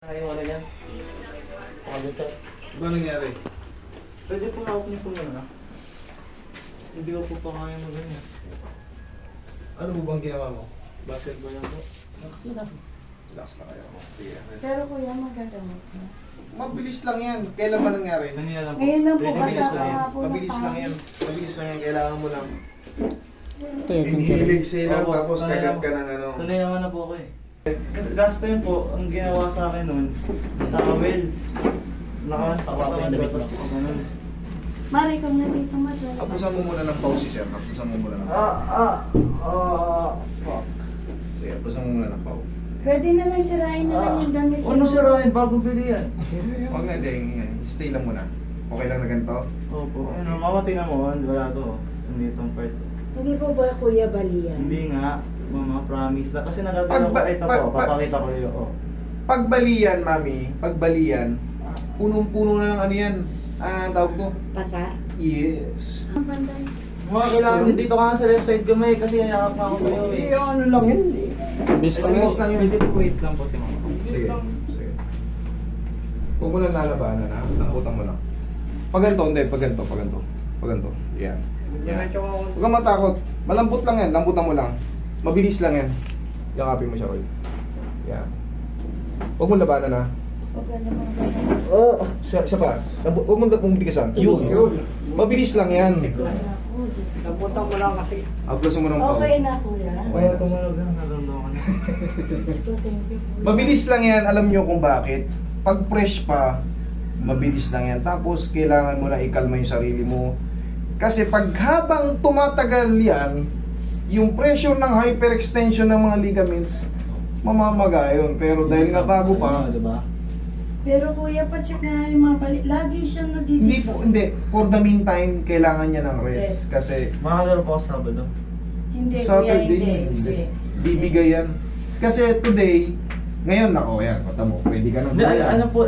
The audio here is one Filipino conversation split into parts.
Yung ano yan? Pakagita. Ano nangyari? Pwede po hawak niyo po muna. Hindi ko po pa kaya mag-ganyan. Ano mo bang ginawa mo? Basketball lang po. Relax lang. Relax na kayo. Sige. Pero kuya, magagamot na. Mabilis lang yan. Kailan ba nangyari? Nangyayari lang po. Ngayon lang po, 20 basta minutes lang yan. kahapon na Mabilis lang yan. Mabilis lang yan. Kailangan mo lang. Ito yung Inhilig sila Opo, tapos sanay kagat ako. ka ng ano. Sanay naman na po ako eh. Last time po, ang ginawa sa akin noon, nakawel. Nakasawa ko yung damit tapos ganun. Mari, kung nandito madala. Hapusan mo muna ng pause, sir. Hapusan mo muna ng Stop. Sige, hapusan mo muna ng pause. Pwede na lang sirain na lang yung damit. Ano si Ryan? Bagong bili yan. Huwag nga, hindi. Stay lang muna. Okay lang na ganito? Opo. Ano, mamatay na mo. Wala to. Ano itong part. Hindi po ba kuya balian? Hindi nga. Mama, promise na. Kasi nagagawa ko ito po. Papakita ko yun. Oh. Pagbalian, mami. Pagbalian. Punong-puno na ng ano yan. Tawag to? Pasar? Yes. Ang banday. Mga kailangan din dito ka nga sa left side gamay kasi hayakap pa ako sa'yo eh. ano lang yun eh. Basta Mabilis lang yun. Pwede po wait lang po si mama. Sige. Sige. Huwag mo lang lalabanan ha. Lamputan mo lang. Pag ganito, hindi. Pag ganito, pag ganito. Pag ganito. Yan. Yan. Huwag kang matakot. Malambot lang yan. Lamputan mo lang. Mabilis lang yan. Yakapin mo siya, Roy. Yan. Huwag mo labanan ha. Huwag ka naman ba? Oo. Isa pa. Huwag mo tikasan. Yun. Mabilis lang yan. Ako, Diyos ko. Napunta mo lang kasi. Aplasan mo ng pao. Okay na kuya. Kaya tumalog na, naramdaman ko na. Diyos ko, thank you kuya. Mabilis lang yan. Alam nyo kung bakit. Pag fresh pa, mabilis lang yan. Tapos, kailangan mo na ikalma yung sarili mo. Kasi pag habang tumatagal yan, yung pressure ng hyperextension ng mga ligaments, mamamaga yun. Pero dahil nga bago pa, Diba? Pero kuya, pacheck na yung mga balik. Lagi siyang hindi nadidis. po, hindi. For the meantime, kailangan niya ng rest. Kasi Makakalaro po ako Sabado. Hindi kuya, Saturday, hindi. bibigay yan. Kasi today, ngayon ako, yan, kata mo, pwede ka nang Hindi, gawin. ano po,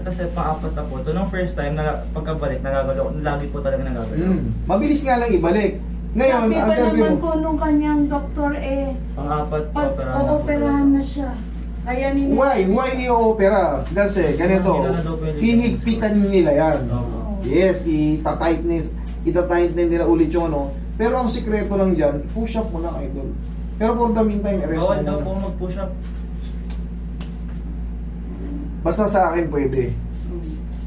kasi pang-apat na po. Ito nung first time, pagkabalik, nagagalaw. Lagi po talaga nagagalaw. Mabilis nga lang ibalik. Ngayon, Sabi ang ba gagawin naman mo, po nung kanyang doktor Pang-apat po, pag pero ooperahan na siya. Kaya nila. why i-opera? Kasi ganito, hihigpitan nila yan. Opo. Yes, itatightness nila ulit yung ano. Pero ang sikreto lang dyan, push up mo lang, idol. Pero for the meantime, rest mo Bawal daw po muna. mag-push up. Basta sa akin pwede.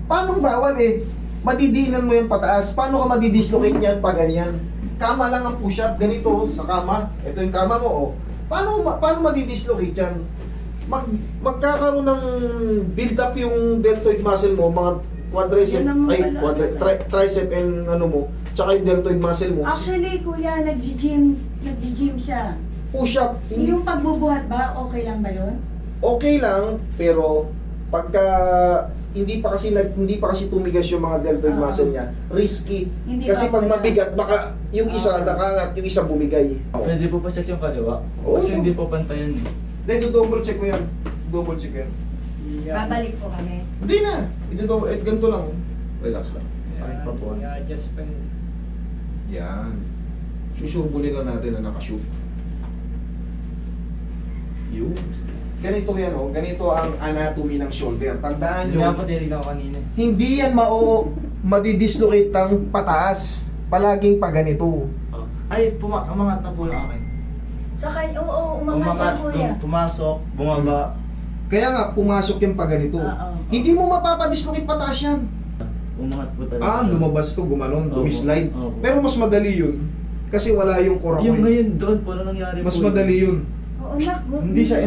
Paano bawal eh? Madidiinan mo yung pataas. Paano ka madidislocate niyan pag ganyan? Kama lang ang push up, ganito, sa kama. Ito yung kama mo, oh. Paano madidislocate yan? Magkakaroon ng build up yung deltoid muscle mo, mga quadricep, Yan ang tricep and ano mo, tsaka yung deltoid muscle mo. Actually, kuya, nag-gym siya. Push up, hindi Yung pagbubuhat ba, okay lang ba yun? okay lang, pero pagka hindi pa kasi tumigas yung mga deltoid Oo. muscle niya, risky. Hindi Kasi pa pag wala. mabigat, baka yung isa Oo. nakangat, yung isa bumigay. Pwede po pa check yung kaliwa. Oo. Kasi hindi po pantay yun. Then, double check ko yan. Double check ko yan. Babalik po kami. Hindi na. Ganito lang. Relax lang. Masakit pa po. I-adjust pa yun. Yan. Susurbulin lang natin na nakashoot. Yun. Ganito yan, oh. Ganito ang anatomy ng shoulder. Tandaan Hindi nga nyo, po tinitignan ko kanina. hindi yan madidislocate ng pataas. Palaging pa ganito. Oh. Ay, umangat na po yung akin. Saka, oo, umangat yan kuya. Pumasok, bumaba. Kaya nga, pumasok yung pa ganito. Oo. Hindi mo mapapadislocate pataas yan. Umangat po talaga. Lumabas to, gumanon, Opo. dumislide. Opo. Pero mas madali yun. Kasi wala yung Yung coracoid. ngayon doon po, ano nangyari Mas po? madali yun. Oo, nak, good. Hindi siya,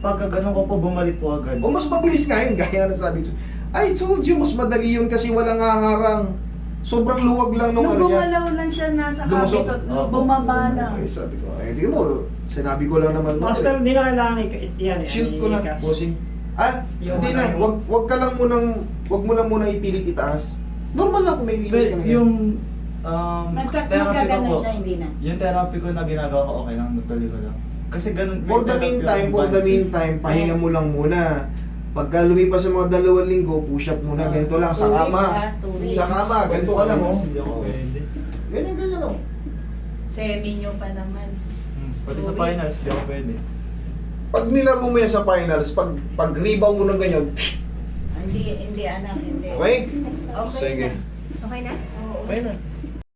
pagka ganun ko po, bumalik po agad. O mas mabilis nga yun, gaya na sabi ko. I told you, mas madali yun kasi walang haharang. Sobrang luwag lang nung Nung ano niya. gumalaw lang siya nasa Lumusok. kapit, Opo. bumaba na. Ay, sabi ko, di mo, sinabi ko lang naman. Master, hindi na kailangan yan eh. Shoot ko na, bossing. Yung Hindi ano, na, yung- wag ka lang wag mo lang munang ipilit itaas. Normal lang kung may kilos ka na yan. Yung therapy ko Magkagana po, siya, hindi na. yung therapy ko na ginagawa ko, okay lang, natuloy ko lang. Kasi ganun, may For the therapy akong meantime, pahinga Yes. mo lang muna. Pagka lumipas sa mga 2 linggo, push up muna, ganito lang, sa 2 weeks, kama. 2 weeks. Sa kama, ganito ka lang, oh. Hindi ako pwede. Ganyan, oh. Semi nyo pa naman. Pati sa 2 weeks. finals, hindi ako pwede. Pag nilaro mo yan sa finals, pag rebound mo ng ganyan, Hindi anak, hindi. okay? Okay Sige. na. Okay na? Oo. Okay na.